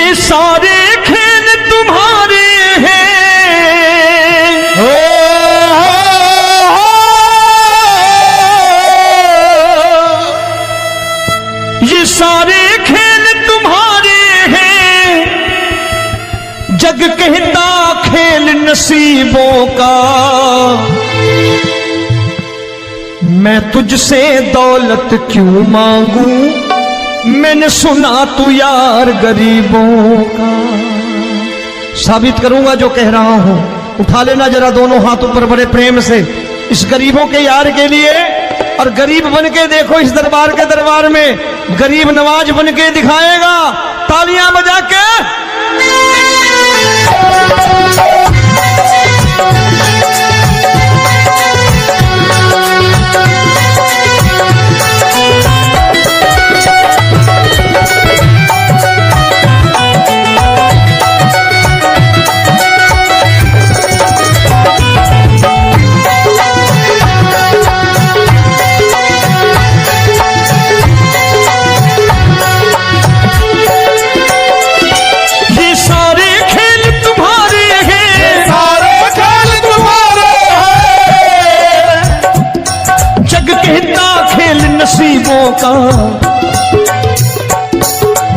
ये सारे खेल तुम्हारे हैं, ये सारे खेल तुम्हारे हैं, जग कहता खेल नसीबों का। मैं तुझसे दौलत क्यों मांगू, मैंने सुना तू यार गरीबों का। साबित करूंगा जो कह रहा हूं। उठा लेना जरा दोनों हाथ ऊपर बड़े प्रेम से इस गरीबों के यार के लिए। और गरीब बन के देखो इस दरबार के दरबार में गरीब नवाज बन के दिखाएगा, तालियां बजा के। नसीबों का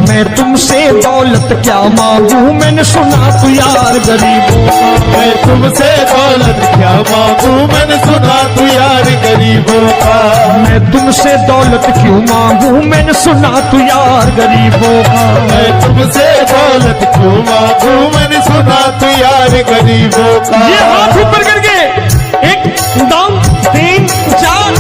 मैं तुमसे दौलत क्या मांगू, मैंने सुना तू यार गरीबों का। मैं तुमसे दौलत क्या मांगू, मैंने सुना तू यार गरीबों का। मैं तुमसे दौलत क्यों मांगू, मैंने सुना तू यार गरीबों का। मैं तुमसे दौलत क्यों मांगू, मैंने सुना तू यार गरीबों का। ये हाथ ऊपर करके 1 2 3 4।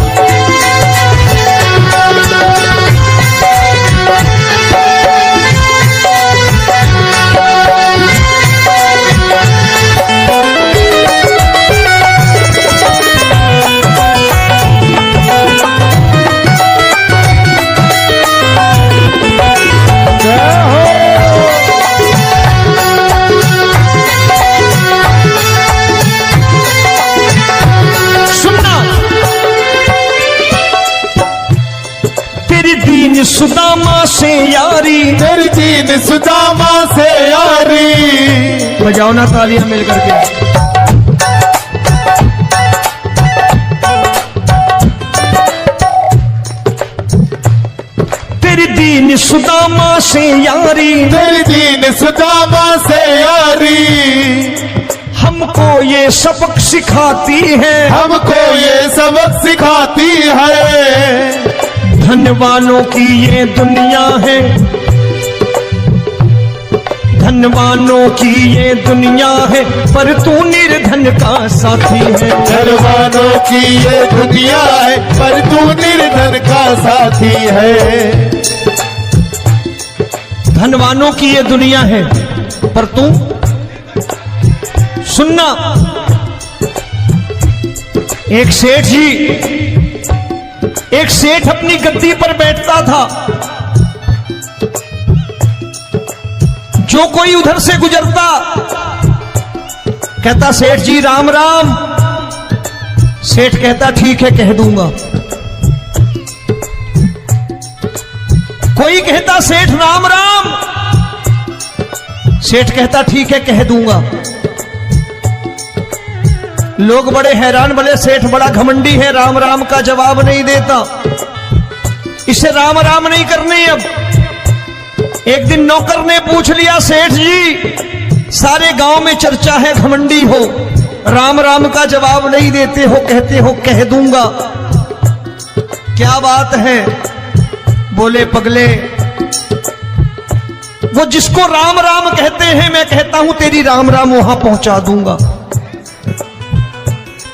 सुदामा से यारी, तेरी दीन सुदामा से यारी। बजाओ ना तालियां मिल करके। तेरी दीन सुदामा से यारी, तेरी दीन सुदामा से यारी। हमको ये सबक सिखाती है, हमको ये सबक सिखाती है। धनवानों की ये दुनिया है, धनवानों की ये दुनिया है, पर तू निर्धन का साथी है। धनवानों की ये दुनिया है, पर तू निर्धन का साथी है। धनवानों की ये दुनिया है, पर तू सुनना। एक सेठ जी, एक सेठ अपनी गद्दी पर बैठता था। जो कोई उधर से गुजरता कहता सेठ जी राम राम। सेठ कहता ठीक है कह दूंगा। कोई कहता सेठ राम राम। सेठ कहता ठीक है कह दूंगा। लोग बड़े हैरान, बोले सेठ बड़ा घमंडी है, राम राम का जवाब नहीं देता, इसे राम राम नहीं करनी। अब एक दिन नौकर ने पूछ लिया, सेठ जी सारे गांव में चर्चा है घमंडी हो, राम राम का जवाब नहीं देते हो, कहते हो कह दूंगा, क्या बात है? बोले पगले, वो जिसको राम राम कहते हैं मैं कहता हूं तेरी राम राम वहां पहुंचा दूंगा।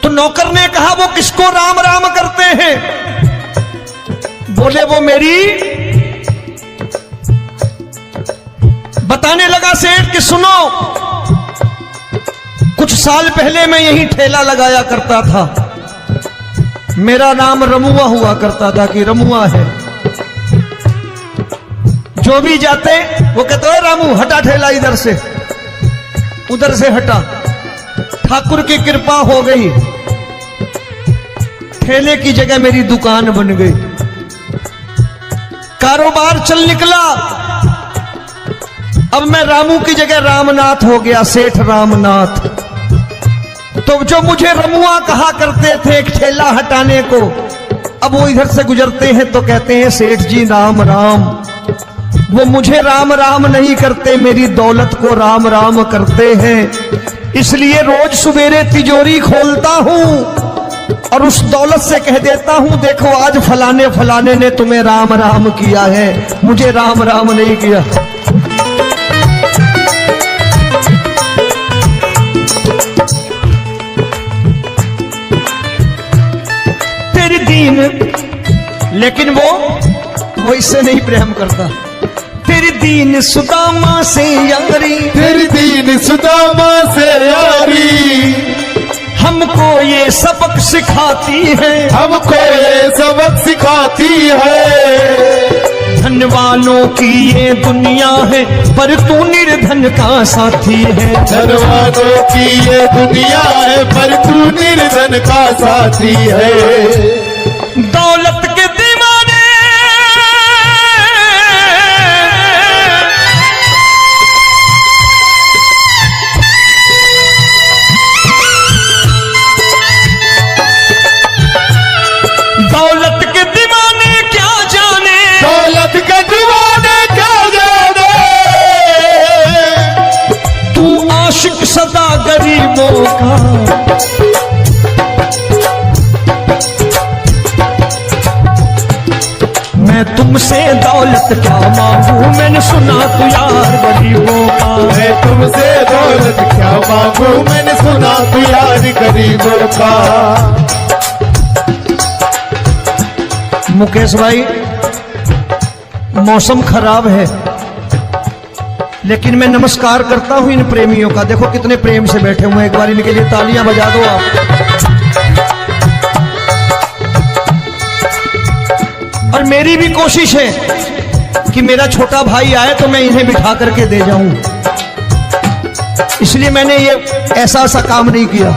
तो नौकर ने कहा वो किसको राम राम करते हैं? बोले वो मेरी। बताने लगा सेठ कि सुनो, कुछ साल पहले मैं यही ठेला लगाया करता था, मेरा नाम रमुआ हुआ करता था कि रमुआ है। जो भी जाते वो कहते हैं रामू हटा ठेला इधर से, उधर से हटा। ठाकुर की कृपा हो गई, ठेले की जगह मेरी दुकान बन गई, कारोबार चल निकला। अब मैं रामू की जगह रामनाथ हो गया, सेठ रामनाथ। तो जो मुझे रमुआ कहा करते थे एक ठेला हटाने को, अब वो इधर से गुजरते हैं तो कहते हैं सेठ जी राम राम। वो मुझे राम राम नहीं करते, मेरी दौलत को राम राम करते हैं। इसलिए रोज सवेरे तिजोरी खोलता हूं और उस दौलत से कह देता हूं, देखो आज फलाने फलाने ने तुम्हें राम राम किया है, मुझे राम राम नहीं किया। तेरी दीन, लेकिन वो इससे नहीं प्रेम करता। तेरी दीन सुदामा से यारी, तेरी दीन सुदामा से यारी, हमको ये सबक सिखाती है, हमको ये सबक सिखाती है। धन वालों की ये दुनिया है, पर तू निर्धन का साथी है। धन वालों की ये दुनिया है, पर तू निर्धन का साथी है। दौलत के दीवाने दौलत के दीवाने क्या जाने, दौलत के दीवाने क्या जाने, तू आशिक सदा गरीबों का। मैं तुमसे दौलत क्या मांगू, मैंने सुना तू यार गरीबों का। मैं तुमसे दौलत क्या मांगू, मैंने सुना तू यार गरीबों का। मुकेश भाई, मौसम खराब है, लेकिन मैं नमस्कार करता हूं इन प्रेमियों का। देखो कितने प्रेम से बैठे हुए हैं, एक बार इनके लिए तालियां बजा दो आप। और मेरी भी कोशिश है कि मेरा छोटा भाई आए तो मैं इन्हें बिठा करके दे जाऊं, इसलिए मैंने ये ऐसा काम नहीं किया।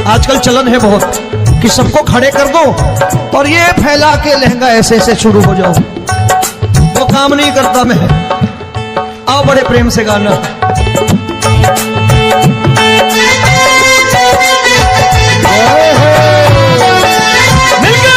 आजकल चलन है बहुत कि सबको खड़े कर दो और ये फैला के लहंगा ऐसे ऐसे शुरू हो जाओ, वो काम नहीं करता मैं। आओ बड़े प्रेम से गाना। मिल गया।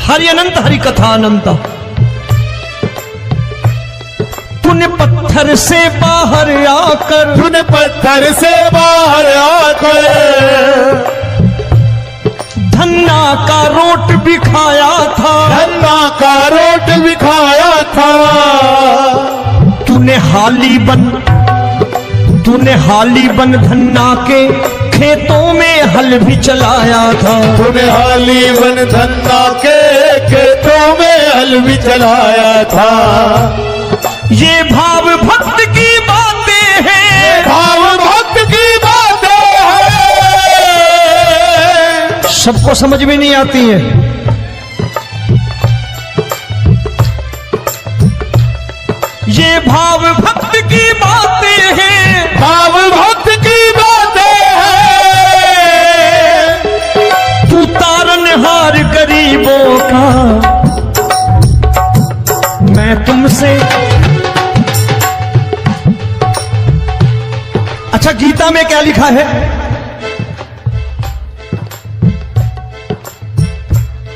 हरि अनंत हरि कथा अनंत। तूने पत्थर से बाहर आकर, तूने पत्थर से बाहर आकर धन्ना का रोट भी खाया था, धन्ना का रोट भी खाया था। तूने हाली बन धन्ना के खेतों में हल भी चलाया था। तूने हाली बन धन्ना के खेतों में हल भी चलाया था। ये भाव भक्त की बातें हैं, भाव भक्त की बातें हैं, सबको समझ में नहीं आती है। ये भाव भक्त की बातें हैं, भाव भक्त की बातें हैं। तू तारनहार गरीबों का, मैं तुमसे। अच्छा, गीता में क्या लिखा है?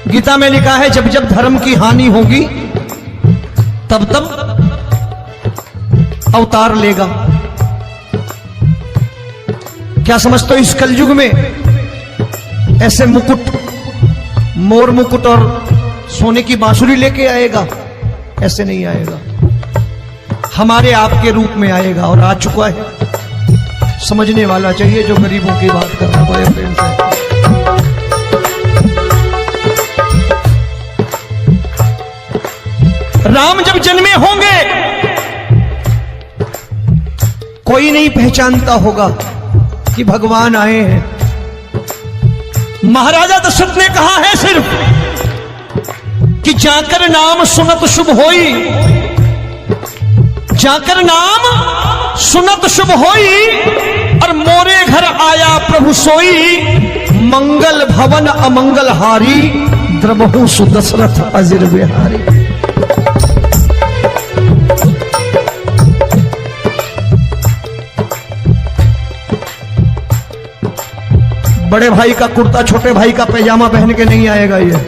गीता में लिखा है जब जब धर्म की हानि होगी तब तब अवतार लेगा। क्या समझते हो, इस कलयुग में ऐसे मुकुट, मोर मुकुट और सोने की बांसुरी लेके आएगा? ऐसे नहीं आएगा, हमारे आपके रूप में आएगा और आ चुका है। समझने वाला चाहिए जो गरीबों की बात करना बड़े प्रेम से। राम जब जन्मे होंगे कोई नहीं पहचानता होगा, कि भगवान आए हैं। महाराजा दशरथ ने कहा है सिर्फ कि जाकर नाम सुनत शुभ होई, जाकर नाम सुनत शुभ होई, और मोरे घर आया प्रभु सोई, मंगल भवन अमंगल हारी, द्रबहु सुदशरथ अजिर बिहारी। बड़े भाई का कुर्ता छोटे भाई का पैजामा पहन के नहीं आएगा, ये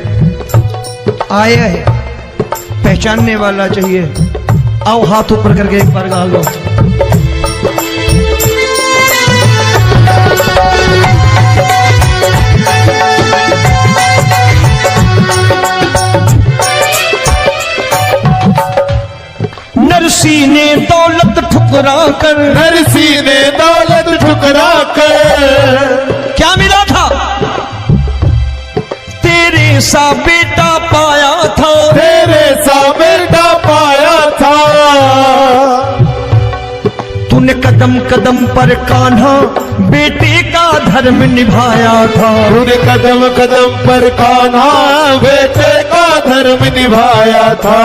आया है पहचानने वाला चाहिए। आओ हाथ ऊपर करके एक बार गा लो। नरसी ने दौलत ठुकरा कर, नरसी ने दौलत ठुकरा कर, क्या मिला था? तेरे सा बेटा पाया था, तेरे सा बेटा पाया था। तूने कदम कदम पर कान्हा बेटे का धर्म निभाया था, तूने कदम कदम पर कान्हा बेटे का धर्म निभाया था।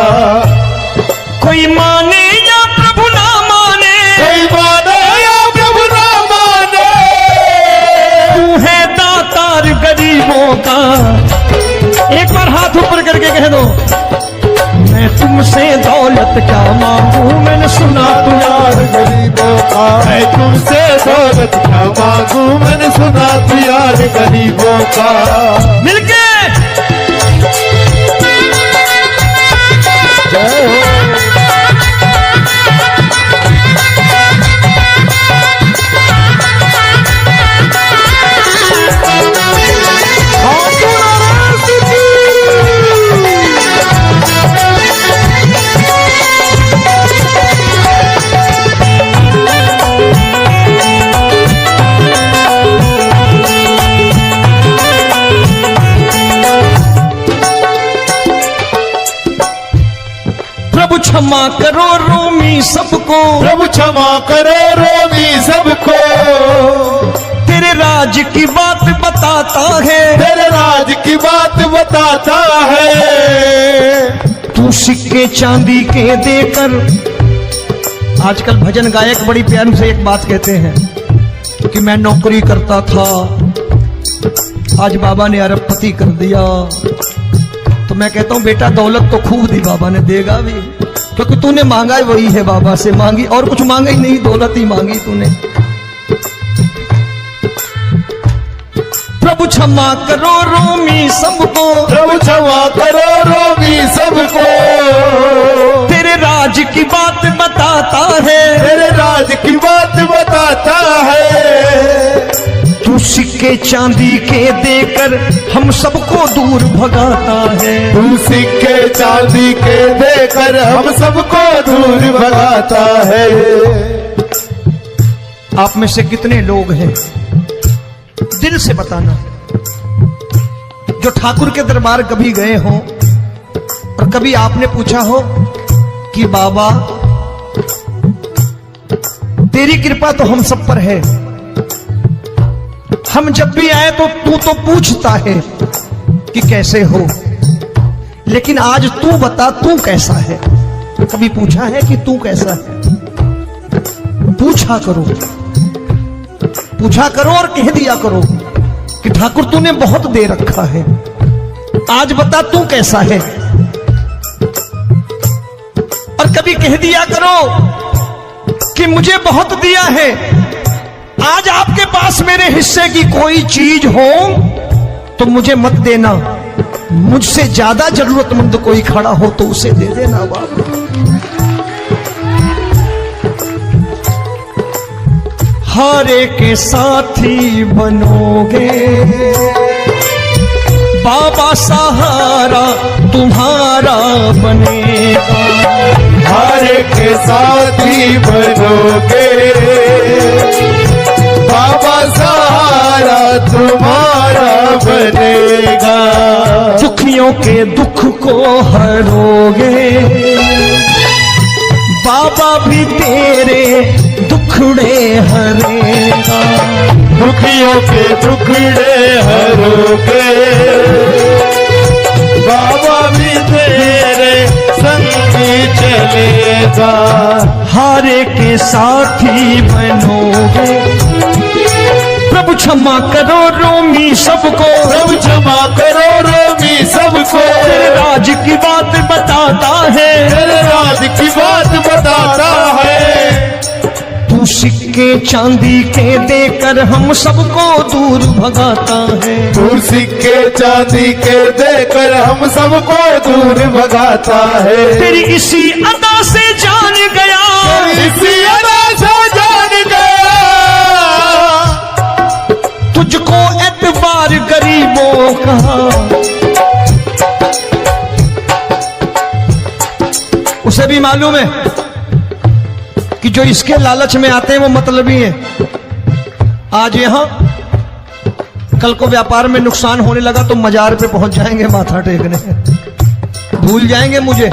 कोई माने या प्रभु ना माने, कोई माने या प्रभु ना माने, तू है दातार गरीबों का। एक बार हाथ ऊपर करके कह दो, मैं तुमसे दौलत क्या मांगू, मैंने सुना तू यार गरीबों का। मैं तुमसे दौलत क्या मांगू, मैंने सुना तू यार गरीबों का। मिलके जय हो। प्रभु क्षमा करो रोमी सबको, प्रभु क्षमा करो रोमी सबको। तेरे राज की बात बताता है, तेरे राज की बात बताता है। तू सिक्के चांदी के देकर, आजकल भजन गायक बड़ी प्यार से एक बात कहते हैं कि मैं नौकरी करता था, आज बाबा ने अरबपति कर दिया। तो मैं कहता हूं बेटा दौलत तो खूब दी बाबा ने, देगा भी, क्योंकि तूने मांगा वही है, बाबा से मांगी, और कुछ मांगा ही नहीं, दौलत ही मांगी तूने। प्रभु क्षमा करो रोमी सबको, प्रभु क्षमा करो रोमी सबको। तेरे राज की बात बताता है, तेरे राज की बात बताता है। तू सिक्के चांदी के देकर हम सबको दूर भगाता है। तू सिक्के चांदी के देकर हम सबको दूर भगाता है। आप में से कितने लोग हैं, दिल से बताना, जो ठाकुर के दरबार कभी गए हो और कभी आपने पूछा हो कि बाबा तेरी कृपा तो हम सब पर है, हम जब भी आए तो तू तो पूछता है कि कैसे हो, लेकिन आज तू बता तू कैसा है। कभी पूछा है कि तू कैसा है? पूछा करो, पूछा करो और कह दिया करो कि ठाकुर तूने बहुत दे रखा है, आज बता तू कैसा है। और कभी कह दिया करो कि मुझे बहुत दिया है, आज आपके पास मेरे हिस्से की कोई चीज हो तो मुझे मत देना, मुझसे ज्यादा जरूरतमंद कोई खड़ा हो तो उसे दे देना बाबा। हारे के साथी बनोगे बाबा, सहारा तुम्हारा बनेगा। हारे के साथी बनोगे बाबा, सहारा तुम्हारा बनेगा। दुखियों के दुख को हरोगे बाबा भी तेरे दुखड़े हरेगा। दुखियों के दुखड़े हरोगे, बाबा भी तेरे संगी चलेगा। हारे के साथी बनोगे, प्रभु क्षमा करो रोमी सबको, सब क्षमा करो रोमी सबको। तेरे राज की बात बताता है, तेरे राज की बात बताता है। तू सिक्के चांदी के देकर हम सबको दूर भगाता है। तू सिक्के चांदी के देकर हम सबको दूर भगाता है। तेरी इसी अदा से जान गया, इसी अदा से जान गया, तुझको एतबार गरीबों का। उसे भी मालूम है कि जो इसके लालच में आते हैं वो मतलबी हैं। आज यहां कल को व्यापार में नुकसान होने लगा तो मजार पे पहुंच जाएंगे माथा टेकने, भूल जाएंगे मुझे,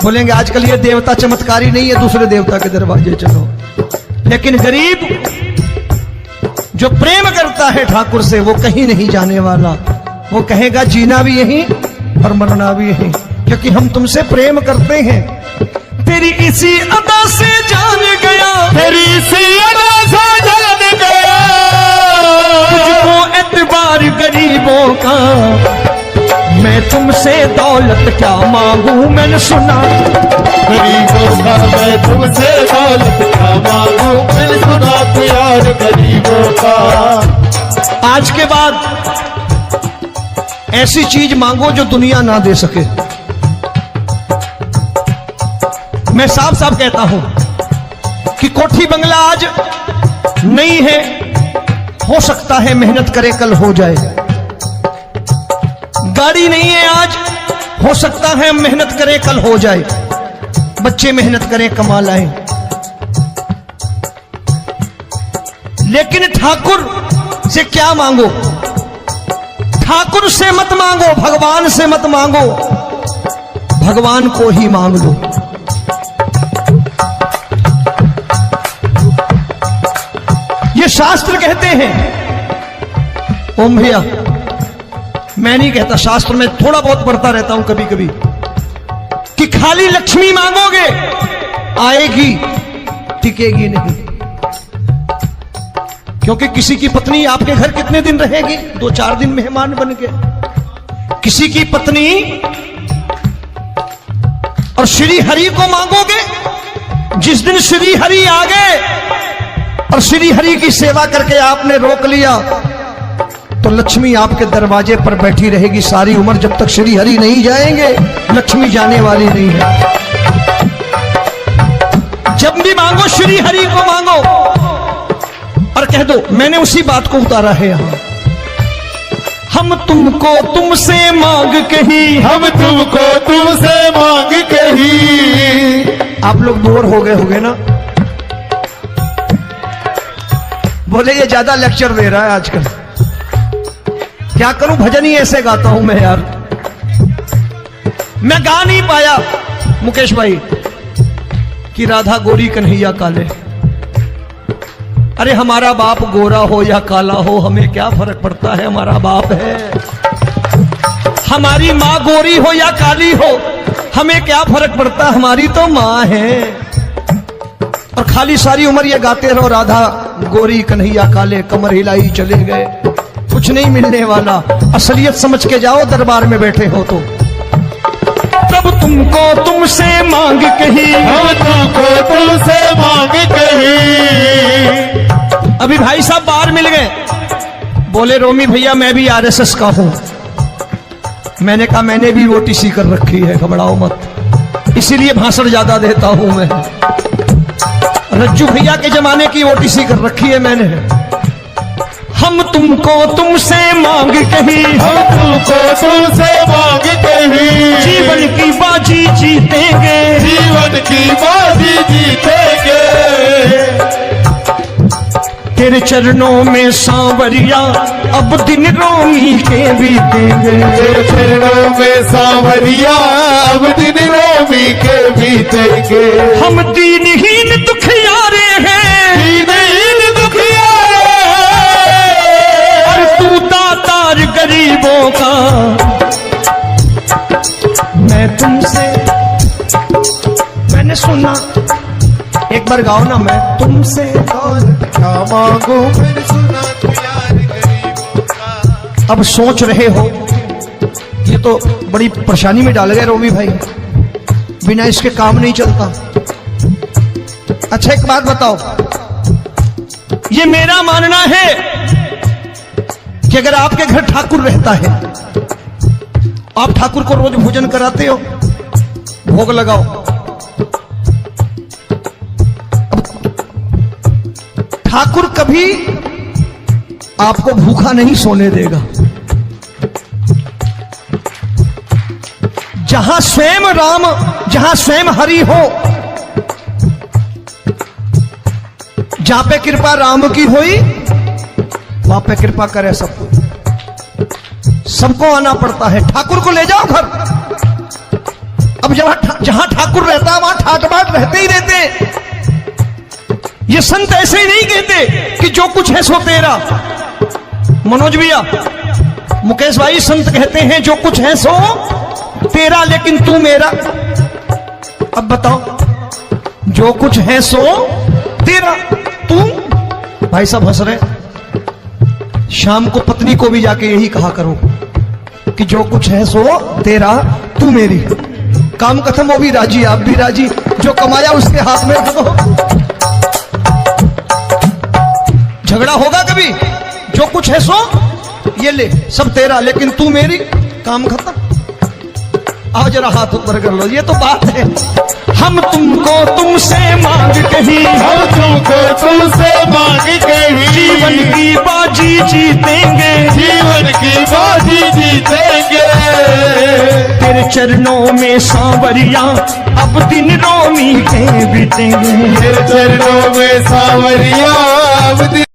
बोलेंगे आजकल ये देवता चमत्कारी नहीं है, दूसरे देवता के दरवाजे चलो। लेकिन गरीब जो प्रेम करता है ठाकुर से वो कहीं नहीं जाने वाला, वो कहेगा जीना भी यहीं और मरना भी यहीं, क्योंकि हम तुमसे प्रेम करते हैं। तेरी इसी अदा से जान गया, तेरी इसी अदा से जान गया, तुझको एतबार गरीबों का। मैं तुमसे दौलत क्या मांगू, मैंने सुना गरीबों का। मैं तुमसे दौलत क्या मांगू, मैंने सुना प्यार गरीबों का। आज के बाद ऐसी चीज मांगो जो दुनिया ना दे सके। मैं साफ साफ कहता हूं कि कोठी बंगला आज नहीं है, हो सकता है मेहनत करे कल हो जाए। गाड़ी नहीं है आज, हो सकता है मेहनत करें कल हो जाए। बच्चे मेहनत करें कमा लाएं, लेकिन ठाकुर से क्या मांगो? ठाकुर से मत मांगो, भगवान से मत मांगो, भगवान को ही मांग लो। ये शास्त्र कहते हैं। ओम भैया, मैं नहीं कहता, शास्त्र में थोड़ा बहुत पढ़ता रहता हूं कभी कभी, कि खाली लक्ष्मी मांगोगे आएगी, टिकेगी नहीं। क्योंकि किसी की पत्नी आपके घर कितने दिन रहेगी? 2-4 दिन मेहमान बन के। किसी की पत्नी और श्री हरि को मांगोगे, जिस दिन श्री हरि आ गए और श्री हरि की सेवा करके आपने रोक लिया तो लक्ष्मी आपके दरवाजे पर बैठी रहेगी सारी उम्र, जब तक श्री हरि नहीं जाएंगे लक्ष्मी जाने वाली नहीं है। जब भी मांगो श्री हरि को मांगो और कह दो मैंने उसी बात को उतारा है यहां। हम तुमको तुमसे मांग कही, हम तुमको तुमसे मांग कही। आप लोग बोर हो गए होंगे ना, बोले ये ज्यादा लेक्चर दे रहा है आजकल। क्या करूं, भजन ही ऐसे गाता हूं मैं यार। मैं गा नहीं पाया मुकेश भाई कि राधा गोरी कन्हैया काले। अरे हमारा बाप गोरा हो या काला हो हमें क्या फर्क पड़ता है, हमारा बाप है। हमारी माँ गोरी हो या काली हो हमें क्या फर्क पड़ता, हमारी तो माँ है। और खाली सारी उम्र ये गाते रहो राधा गोरी कन्हैया काले, कमर हिलाई चले गए, कुछ नहीं मिलने वाला। असलियत समझ के जाओ दरबार में बैठे हो तो। तब तुमको तुमसे मांग कही, हम तुमको तुमसे मांग कही। अभी भाई साहब बाहर मिल गए, बोले रोमी भैया मैं भी आरएसएस का हूं। मैंने कहा मैंने भी ओटीसी कर रखी है, घबराओ मत, इसीलिए भाषण ज्यादा देता हूं मैं। रज्जू भैया के जमाने की ओटीसी कर रखी है मैंने। हम तुमको तुमसे मांग कही, हम तुमको तुमसे मांग कही। जीवन की बाजी जीतेंगे, जीवन की बाजी जीतेंगे। तेरे चरणों में सांवरिया अब दिन रोमी के बीतेंगे। तेरे चरणों में सांवरिया अब दिन रोमी के बीतेंगे। हम दीनहीन दुखियारे हैं, बार गाओ ना, मैं तुमसे दौलत क्या मांगू मैंने सुना तू यार गरीबों का। अब सोच रहे हो ये तो बड़ी परेशानी में डाल गए रोमी भाई, बिना इसके काम नहीं चलता। अच्छा एक बात बताओ, ये मेरा मानना है कि अगर आपके घर ठाकुर रहता है, आप ठाकुर को रोज भोजन कराते हो, भोग लगाओ, ठाकुर कभी आपको भूखा नहीं सोने देगा। जहां स्वयं राम, जहां स्वयं हरि हो, जहां पे कृपा राम की हुई वहां पे कृपा करे सबको, सबको आना पड़ता है। ठाकुर को ले जाओ घर। अब जहां ठाकुर रहता है वहां ठाट बाट रहते ही रहते हैं। ये संत ऐसे ही नहीं कहते कि जो कुछ है सो तेरा। मनोज भैया, मुकेश भाई, संत कहते हैं जो कुछ है सो तेरा लेकिन तू मेरा। अब बताओ, जो कुछ है सो तेरा, तू। भाई साहब हंस रहे। शाम को पत्नी को भी जाके यही कहा करो कि जो कुछ है सो तेरा, तू मेरी। काम खत्म, वो भी राजी, आप भी राजी, जो कमाया उसके हाथ में रखो। झगड़ा होगा कभी? जो कुछ है सो ये ले, सब तेरा लेकिन तू मेरी, काम खत्म। आओ जरा हाथ ऊपर कर लो, ये तो बात है। हम तुमको तुमसे मांग कहीं, हम तुमको तुमसे मांग कहीं, जीवन की बाजी जीतेंगे, जीवन की बाजी जीतेंगे। तेरे चरणों में सांवरिया अब दिन रोमी के बीतेंगे। तेरे चरणों में सांवरिया अब दिन